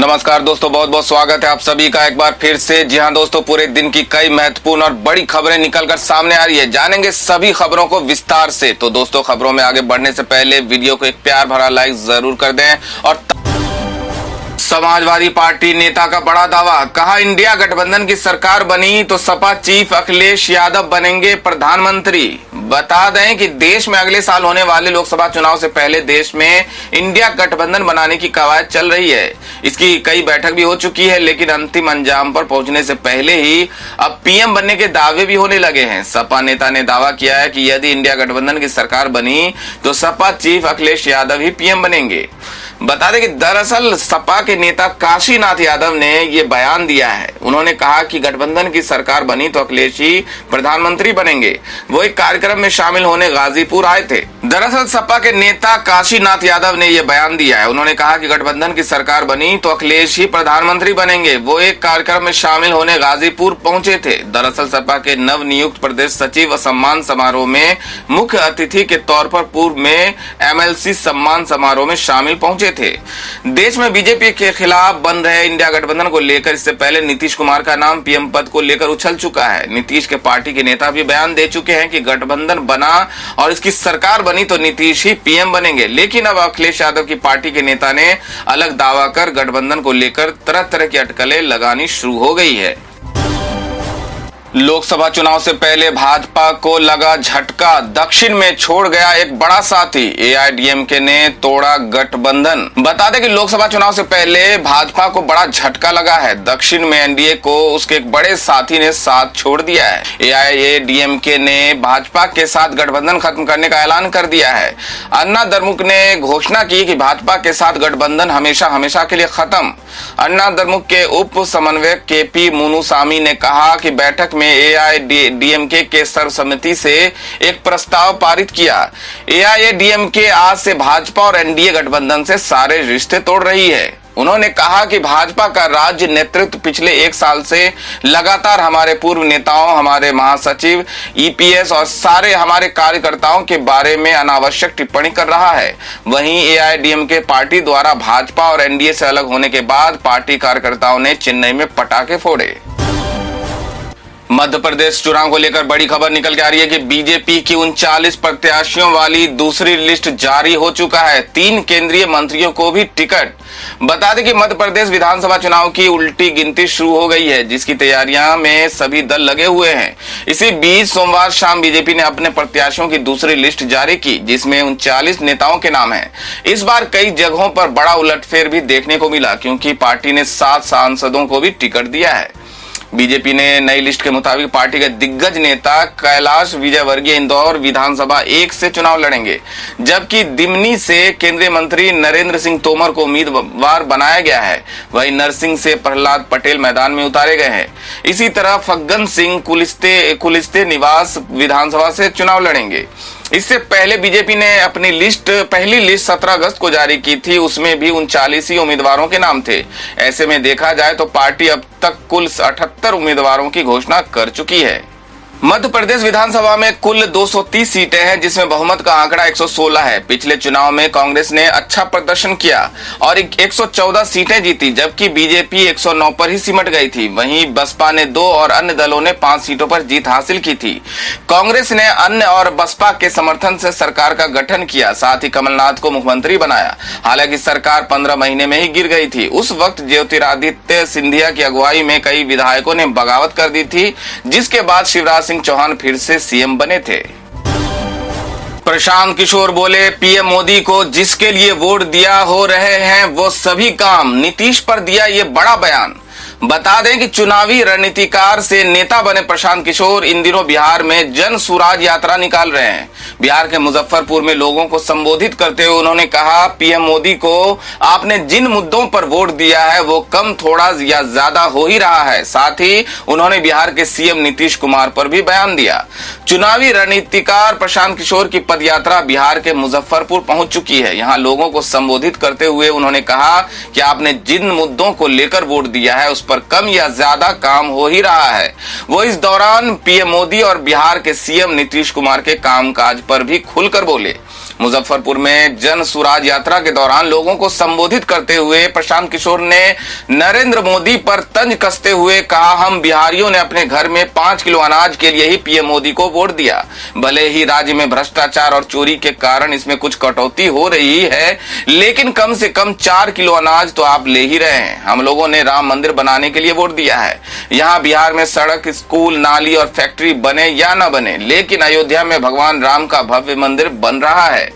नमस्कार दोस्तों, बहुत बहुत स्वागत है आप सभी का एक बार फिर से। जी हां दोस्तों, पूरे दिन की कई महत्वपूर्ण और बड़ी खबरें निकलकर सामने आ रही है। जानेंगे सभी खबरों को विस्तार से। तो दोस्तों, खबरों में आगे बढ़ने से पहले वीडियो को एक प्यार भरा लाइक जरूर कर दें। और समाजवादी पार्टी नेता का बड़ा दावा, कहा इंडिया गठबंधन की सरकार बनी तो सपा चीफ अखिलेश यादव बनेंगे प्रधानमंत्री। बता दें कि देश में अगले साल होने वाले लोकसभा चुनाव से पहले देश में इंडिया गठबंधन बनाने की कवायद चल रही है। इसकी कई बैठक भी हो चुकी है, लेकिन अंतिम अंजाम पर पहुंचने से पहले ही अब पीएम बनने के दावे भी होने लगे हैं। सपा नेता ने दावा किया है कि यदि इंडिया गठबंधन की सरकार बनी तो सपा चीफ अखिलेश यादव ही पीएम बनेंगे। बता दें कि दरअसल सपा के नेता काशीनाथ यादव ने यह बयान दिया है। उन्होंने कहा कि गठबंधन की सरकार बनी तो अखिलेश ही प्रधानमंत्री बनेंगे। वो एक कार्यक्रम में शामिल होने गाजीपुर आए थे। दरअसल सपा के नेता काशीनाथ यादव ने यह बयान दिया है। उन्होंने कहा कि गठबंधन की सरकार बनी तो अखिलेश ही प्रधानमंत्री बनेंगे। वो एक कार्यक्रम में शामिल होने गाजीपुर पहुंचे थे। दरअसल सपा के नव नियुक्त प्रदेश सचिव सम्मान समारोह में मुख्य अतिथि के तौर पर पूर्व में एमएलसी सम्मान समारोह में शामिल पहुंचे थे। देश में बीजेपी के खिलाफ बन रहे इंडिया गठबंधन को लेकर इससे पहले नीतीश कुमार का नाम पीएम पद को लेकर उछल चुका है। नीतीश के पार्टी के नेता भी बयान दे चुके हैं कि गठबंधन बना और इसकी सरकार बनी तो नीतीश ही पीएम बनेंगे। लेकिन अब अखिलेश यादव की पार्टी के नेता ने अलग दावा कर गठबंधन को लेकर तरह तरह की अटकलें लगानी शुरू हो गई है। लोकसभा चुनाव से पहले भाजपा को लगा झटका, दक्षिण में छोड़ गया एक बड़ा साथी। एआईएडीएमके ने तोड़ा गठबंधन। बता दें कि लोकसभा चुनाव से पहले भाजपा को बड़ा झटका लगा है। दक्षिण में एनडीए को उसके एक बड़े साथी ने साथ छोड़ दिया है। एआईएडीएमके ने भाजपा के साथ गठबंधन खत्म करने का ऐलान कर दिया है। अन्ना द्रमुक ने घोषणा की कि भाजपा के साथ गठबंधन हमेशा हमेशा के लिए खत्म। अन्ना द्रमुक के उप समन्वयक केपी मुनुसामी ने कहा कि बैठक में एआईएडीएमके के सर्वसम्मति से एक प्रस्ताव पारित किया। एआईएडीएमके आज से भाजपा और एनडीए गठबंधन से सारे रिश्ते तोड़ रही है। उन्होंने कहा कि भाजपा का राज्य नेतृत्व पिछले एक साल से लगातार हमारे पूर्व नेताओं, हमारे महासचिव, ईपीएस और सारे हमारे कार्यकर्ताओं के बारे में अनावश्यक टिप्पणी कर रहा है। वहीं एआईएडीएमके पार्टी द्वारा भाजपा और एनडीए से अलग होने के बाद पार्टी कार्यकर्ताओं ने चेन्नई में पटाखे फोड़े। मध्य प्रदेश चुनाव को लेकर बड़ी खबर निकल के आ रही है कि बीजेपी की 39 प्रत्याशियों वाली दूसरी लिस्ट जारी हो चुका है। 3 केंद्रीय मंत्रियों को भी टिकट। बता दें कि मध्य प्रदेश विधानसभा चुनाव की उल्टी गिनती शुरू हो गई है, जिसकी तैयारियां में सभी दल लगे हुए हैं। इसी बीच सोमवार शाम बीजेपी ने अपने प्रत्याशियों की दूसरी लिस्ट जारी की, जिसमें 39 नेताओं के नाम हैं। इस बार कई जगहों पर बड़ा उलटफेर भी देखने को मिला, क्योंकि पार्टी ने 7 सांसदों को भी टिकट दिया है। बीजेपी ने नई लिस्ट के मुताबिक पार्टी के दिग्गज नेता कैलाश विजयवर्गीय इंदौर विधानसभा 1 से चुनाव लड़ेंगे, जबकि दिमनी से केंद्रीय मंत्री नरेंद्र सिंह तोमर को उम्मीदवार बनाया गया है। वहीं नरसिंह से प्रहलाद पटेल मैदान में उतारे गए हैं। इसी तरह फग्गन सिंह कुलिस्ते निवास विधानसभा से चुनाव लड़ेंगे। इससे पहले बीजेपी ने अपनी पहली लिस्ट 17 अगस्त को जारी की थी। उसमें भी 39 ही उम्मीदवारों के नाम थे। ऐसे में देखा जाए तो पार्टी अब तक कुल 78 उम्मीदवारों की घोषणा कर चुकी है। मध्य प्रदेश विधानसभा में कुल 230 सीटें हैं, जिसमें बहुमत का आंकड़ा 116 है। पिछले चुनाव में कांग्रेस ने अच्छा प्रदर्शन किया और 114 सीटें जीती, जबकि बीजेपी 109 पर ही सिमट गई थी। वहीं बसपा ने 2 और अन्य दलों ने 5 सीटों पर जीत हासिल की थी। कांग्रेस ने अन्य और बसपा के समर्थन से सरकार का गठन किया, साथ ही कमलनाथ को मुख्यमंत्री बनाया। हालांकि सरकार 15 महीने में ही गिर गई थी। उस वक्त ज्योतिरादित्य सिंधिया की अगुवाई में कई विधायकों ने बगावत कर दी थी, जिसके बाद शिवराज सिंह चौहान फिर से सीएम बने थे। प्रशांत किशोर बोले, पीएम मोदी को जिसके लिए वोट दिया हो रहे हैं वो सभी काम। नीतीश पर दिया ये बड़ा बयान। बता दें कि चुनावी रणनीतिकार से नेता बने प्रशांत किशोर इन दिनों बिहार में जन सुराज यात्रा निकाल रहे हैं। बिहार के मुजफ्फरपुर में लोगों को संबोधित करते हुए उन्होंने कहा, पीएम मोदी को आपने जिन मुद्दों पर वोट दिया है वो कम थोड़ा या ज्यादा हो ही रहा है। साथ ही उन्होंने बिहार के सीएम नीतीश कुमार पर भी बयान दिया। चुनावी रणनीतिकार प्रशांत किशोर की पदयात्रा बिहार के मुजफ्फरपुर पहुंच चुकी है। यहाँ लोगों को संबोधित करते हुए उन्होंने कहा कि आपने जिन मुद्दों को लेकर वोट दिया है उस पर कम या ज्यादा काम हो ही रहा है। वो इस दौरान पीएम मोदी और बिहार के सीएम नीतीश कुमार के कामकाज पर भी खुलकर बोले। मुजफ्फरपुर में जन सुराज यात्रा के दौरान लोगों को संबोधित करते हुए प्रशांत किशोर ने नरेंद्र मोदी पर तंज कसते हुए कहा, हम बिहारियों ने अपने घर में 5 किलो अनाज के लिए ही पीएम मोदी को वोट दिया। भले ही राज्य में भ्रष्टाचार और चोरी के कारण इसमें कुछ कटौती हो रही है, लेकिन कम से कम 4 किलो अनाज तो आप ले ही रहे हैं। हम लोगों ने राम मंदिर बनाने के लिए वोट दिया है। यहाँ बिहार में सड़क, स्कूल, नाली और फैक्ट्री बने या न बने, लेकिन अयोध्या में भगवान राम का भव्य मंदिर बन रहा है।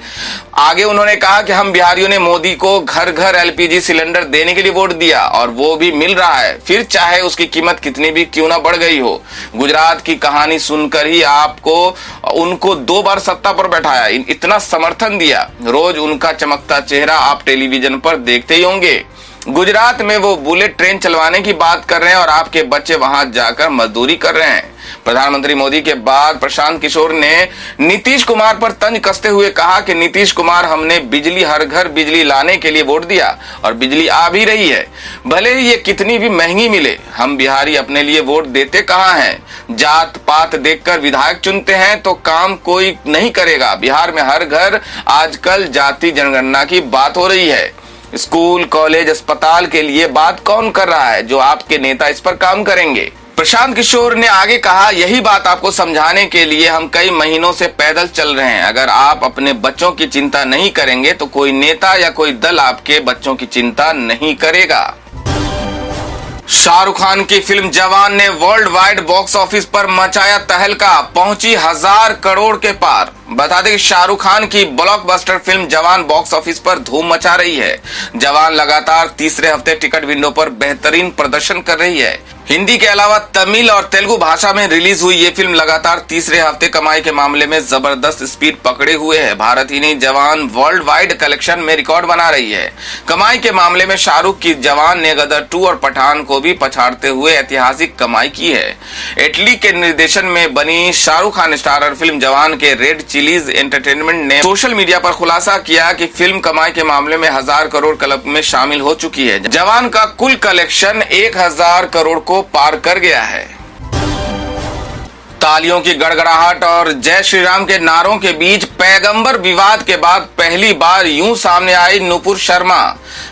आगे उन्होंने कहा कि हम बिहारियों ने मोदी को घर घर एलपीजी सिलेंडर देने के लिए वोट दिया और वो भी मिल रहा है, फिर चाहे उसकी कीमत कितनी भी क्यों ना बढ़ गई हो। गुजरात की कहानी सुनकर ही आपको उनको 2 बार सत्ता पर बैठाया, इतना समर्थन दिया। रोज उनका चमकता चेहरा आप टेलीविजन पर देखते ही होंगे। गुजरात में वो बुलेट ट्रेन चलवाने की बात कर रहे हैं और आपके बच्चे वहां जाकर मजदूरी कर रहे हैं। प्रधानमंत्री मोदी के बाद प्रशांत किशोर ने नीतीश कुमार पर तंज कसते हुए कहा कि नीतीश कुमार, हमने बिजली, हर घर बिजली लाने के लिए वोट दिया और बिजली आ भी रही है, भले ही ये कितनी भी महंगी मिले। हम बिहारी अपने लिए वोट देते कहाँ हैं? जात पात देखकर विधायक चुनते हैं तो काम कोई नहीं करेगा। बिहार में हर घर आजकल जाति जनगणना की बात हो रही है। स्कूल, कॉलेज, अस्पताल के लिए बात कौन कर रहा है? जो आपके नेता इस पर काम करेंगे। प्रशांत किशोर ने आगे कहा, यही बात आपको समझाने के लिए हम कई महीनों से पैदल चल रहे हैं। अगर आप अपने बच्चों की चिंता नहीं करेंगे तो कोई नेता या कोई दल आपके बच्चों की चिंता नहीं करेगा। शाहरुख खान की फिल्म जवान ने वर्ल्ड वाइड बॉक्स ऑफिस पर मचाया तहलका, पहुंची 1000 करोड़ के पार। बता दें कि शाहरुख खान की ब्लॉकबस्टर फिल्म जवान बॉक्स ऑफिस पर धूम मचा रही है। जवान लगातार तीसरे हफ्ते टिकट विंडो पर बेहतरीन प्रदर्शन कर रही है। हिंदी के अलावा तमिल और तेलुगु भाषा में रिलीज हुई ये फिल्म लगातार तीसरे हफ्ते कमाई के मामले में जबरदस्त स्पीड पकड़े हुए है। भारत ही नहीं, जवान वर्ल्ड वाइड कलेक्शन में रिकॉर्ड बना रही है। कमाई के मामले में शाहरुख की जवान ने गदर 2 और पठान को भी पछाड़ते हुए ऐतिहासिक कमाई की है। इटली के निर्देशन में बनी शाहरुख खान स्टारर फिल्म जवान के रेड चिलीज एंटरटेनमेंट ने सोशल मीडिया पर खुलासा किया कि फिल्म कमाई के मामले में 1000 करोड़ क्लब में शामिल हो चुकी है। जवान का कुल कलेक्शन 1000 करोड़ को पार कर गया है। तालियों की गड़गड़ाहट और जय श्री राम के नारों के बीच पैगंबर विवाद के बाद पहली बार यूं सामने आई नुपुर शर्मा।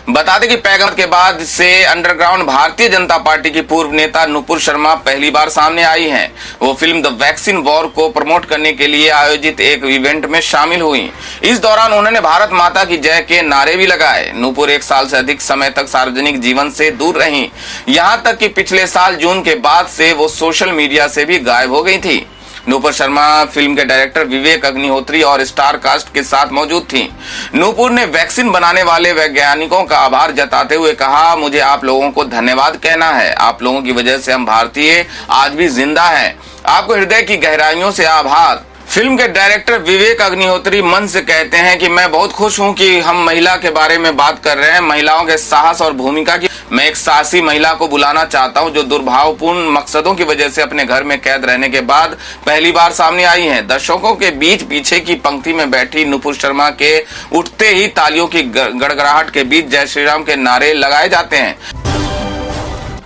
बता दें कि पैगंबर के बाद से अंडरग्राउंड भारतीय जनता पार्टी की पूर्व नेता नुपुर शर्मा पहली बार सामने आई हैं। वो फिल्म द वैक्सीन वॉर को प्रमोट करने के लिए आयोजित एक इवेंट में शामिल हुई। इस दौरान उन्होंने भारत माता की जय के नारे भी लगाए। नुपुर 1 साल से अधिक समय तक सार्वजनिक जीवन से दूर रहीं, यहाँ तक कि पिछले साल जून के बाद से वो सोशल मीडिया से भी गायब हो गई थी। नूपुर शर्मा फिल्म के डायरेक्टर विवेक अग्निहोत्री और स्टार कास्ट के साथ मौजूद थीं। नूपुर ने वैक्सीन बनाने वाले वैज्ञानिकों का आभार जताते हुए कहा, मुझे आप लोगों को धन्यवाद कहना है। आप लोगों की वजह से हम भारतीय आज भी जिंदा हैं। आपको हृदय की गहराइयों से आभार। फिल्म के डायरेक्टर विवेक अग्निहोत्री मन से कहते हैं कि मैं बहुत खुश हूं कि हम महिला के बारे में बात कर रहे हैं, महिलाओं के साहस और भूमिका की। मैं एक साहसी महिला को बुलाना चाहता हूं जो दुर्भावपूर्ण मकसदों की वजह से अपने घर में कैद रहने के बाद पहली बार सामने आई हैं। दर्शकों के बीच पीछे की पंक्ति में बैठी नुपुर शर्मा के उठते ही तालियों की गड़गड़ाहट के बीच जय श्री राम के नारे लगाए जाते हैं।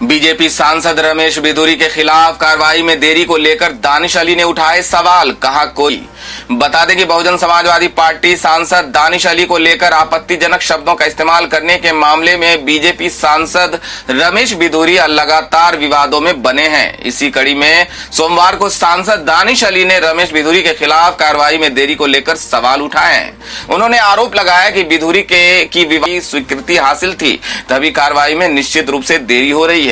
बीजेपी सांसद रमेश बिधूरी के खिलाफ कार्रवाई में देरी को लेकर दानिश अली ने उठाए सवाल, कहा कोई। बता दें कि बहुजन समाजवादी पार्टी सांसद दानिश अली को लेकर आपत्तिजनक शब्दों का इस्तेमाल करने के मामले में बीजेपी सांसद रमेश बिधूरी लगातार विवादों में बने हैं। इसी कड़ी में सोमवार को सांसद दानिश अली ने रमेश बिधूरी के खिलाफ कार्रवाई में देरी को लेकर सवाल उठाए हैं। उन्होंने आरोप लगाया कि बिधूरी की विवादित स्वीकृति हासिल थी, तभी कार्रवाई में निश्चित रूप से देरी हो रही है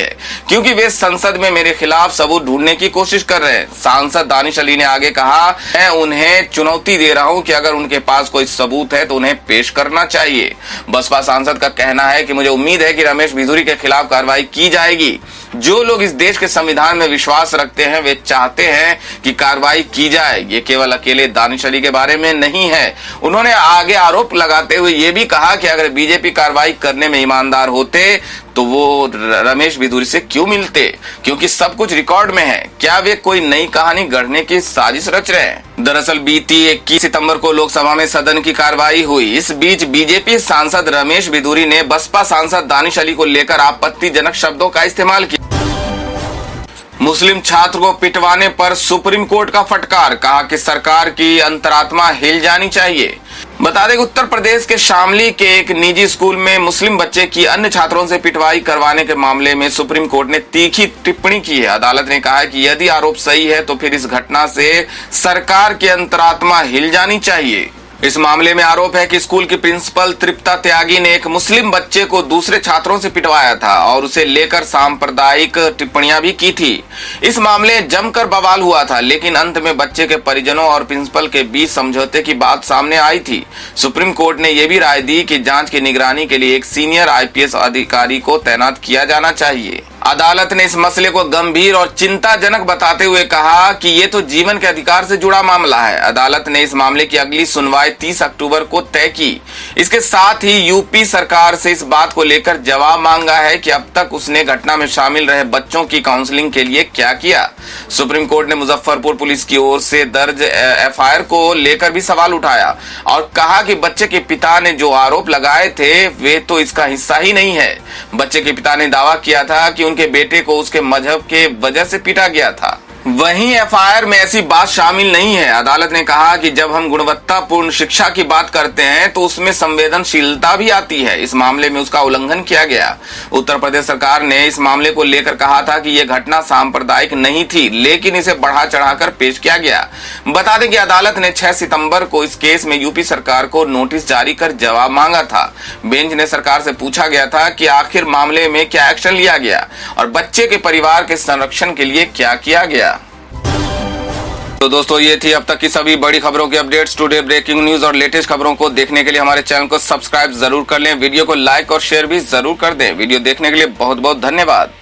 क्योंकि वे संसद में मेरे खिलाफ सबूत ढूंढने की कोशिश कर रहे हैं। सांसद दानिश अली ने आगे कहा, मैं उन्हें चुनौती दे रहा हूं कि अगर उनके पास कोई सबूत है तो उन्हें पेश करना चाहिए। बसपा सांसद का कहना है कि मुझे उम्मीद है कि रमेश बिधूरी के खिलाफ कार्रवाई की जाएगी। जो लोग इस देश के संविधान में विश्वास रखते हैं वे चाहते हैं कि कार्रवाई की जाए। ये केवल अकेले दानिश अली के बारे में नहीं है। उन्होंने आगे आरोप लगाते हुए ये भी कहा कि अगर बीजेपी कार्रवाई करने में ईमानदार होते तो वो रमेश बिधूरी से क्यों मिलते, क्योंकि सब कुछ रिकॉर्ड में है। क्या वे कोई नई कहानी गढ़ने की साजिश रच रहे हैं? दरअसल बीती 21 सितंबर को लोकसभा में सदन की कार्रवाई हुई। इस बीच बीजेपी सांसद रमेश बिधूरी ने बसपा सांसद दानिश अली को लेकर आपत्तिजनक शब्दों का इस्तेमाल किया। मुस्लिम छात्र को पिटवाने पर सुप्रीम कोर्ट का फटकार, कहा कि सरकार की अंतरात्मा हिल जानी चाहिए। बता दें कि उत्तर प्रदेश के शामली के एक निजी स्कूल में मुस्लिम बच्चे की अन्य छात्रों से पिटवाई करवाने के मामले में सुप्रीम कोर्ट ने तीखी टिप्पणी की है। अदालत ने कहा है कि यदि आरोप सही है तो फिर इस घटना से सरकार की अंतरात्मा हिल जानी चाहिए। इस मामले में आरोप है कि स्कूल की प्रिंसिपल तृप्ता त्यागी ने एक मुस्लिम बच्चे को दूसरे छात्रों से पिटवाया था और उसे लेकर सांप्रदायिक टिप्पणियां भी की थी। इस मामले जमकर बवाल हुआ था, लेकिन अंत में बच्चे के परिजनों और प्रिंसिपल के बीच समझौते की बात सामने आई थी। सुप्रीम कोर्ट ने यह भी राय दी कि जांच की निगरानी के लिए एक सीनियर आईपीएस अधिकारी को तैनात किया जाना चाहिए। अदालत ने इस मसले को गंभीर और चिंताजनक बताते हुए कहा कि ये तो जीवन के अधिकार से जुड़ा मामला है। अदालत ने इस मामले की अगली सुनवाई 30 अक्टूबर को तय की। इसके साथ ही यूपी सरकार से इस बात को लेकर जवाब मांगा है कि अब तक उसने घटना में शामिल रहे बच्चों की काउंसलिंग के लिए क्या किया। सुप्रीम कोर्ट ने मुजफ्फरपुर पुलिस की ओर से दर्ज एफआईआर को लेकर भी सवाल उठाया और कहा कि बच्चे के पिता ने जो आरोप लगाए थे वे तो इसका हिस्सा ही नहीं है। बच्चे के पिता ने दावा किया था कि उनके बेटे को उसके मजहब के वजह से पीटा गया था। वहीं एफआईआर में ऐसी बात शामिल नहीं है। अदालत ने कहा कि जब हम गुणवत्तापूर्ण शिक्षा की बात करते हैं तो उसमें संवेदनशीलता भी आती है। इस मामले में उसका उल्लंघन किया गया। उत्तर प्रदेश सरकार ने इस मामले को लेकर कहा था कि यह घटना सांप्रदायिक नहीं थी, लेकिन इसे बढ़ा चढ़ाकर पेश किया गया। बता दें कि अदालत ने 6 सितंबर को इस केस में यूपी सरकार को नोटिस जारी कर जवाब मांगा था। बेंच ने सरकार से पूछा गया था कि आखिर मामले में क्या एक्शन लिया गया और बच्चे के परिवार के संरक्षण के लिए क्या किया गया। तो दोस्तों, ये थी अब तक की सभी बड़ी खबरों की अपडेट्स। टुडे ब्रेकिंग न्यूज और लेटेस्ट खबरों को देखने के लिए हमारे चैनल को सब्सक्राइब जरूर कर लें। वीडियो को लाइक और शेयर भी जरूर कर दें। वीडियो देखने के लिए बहुत बहुत धन्यवाद।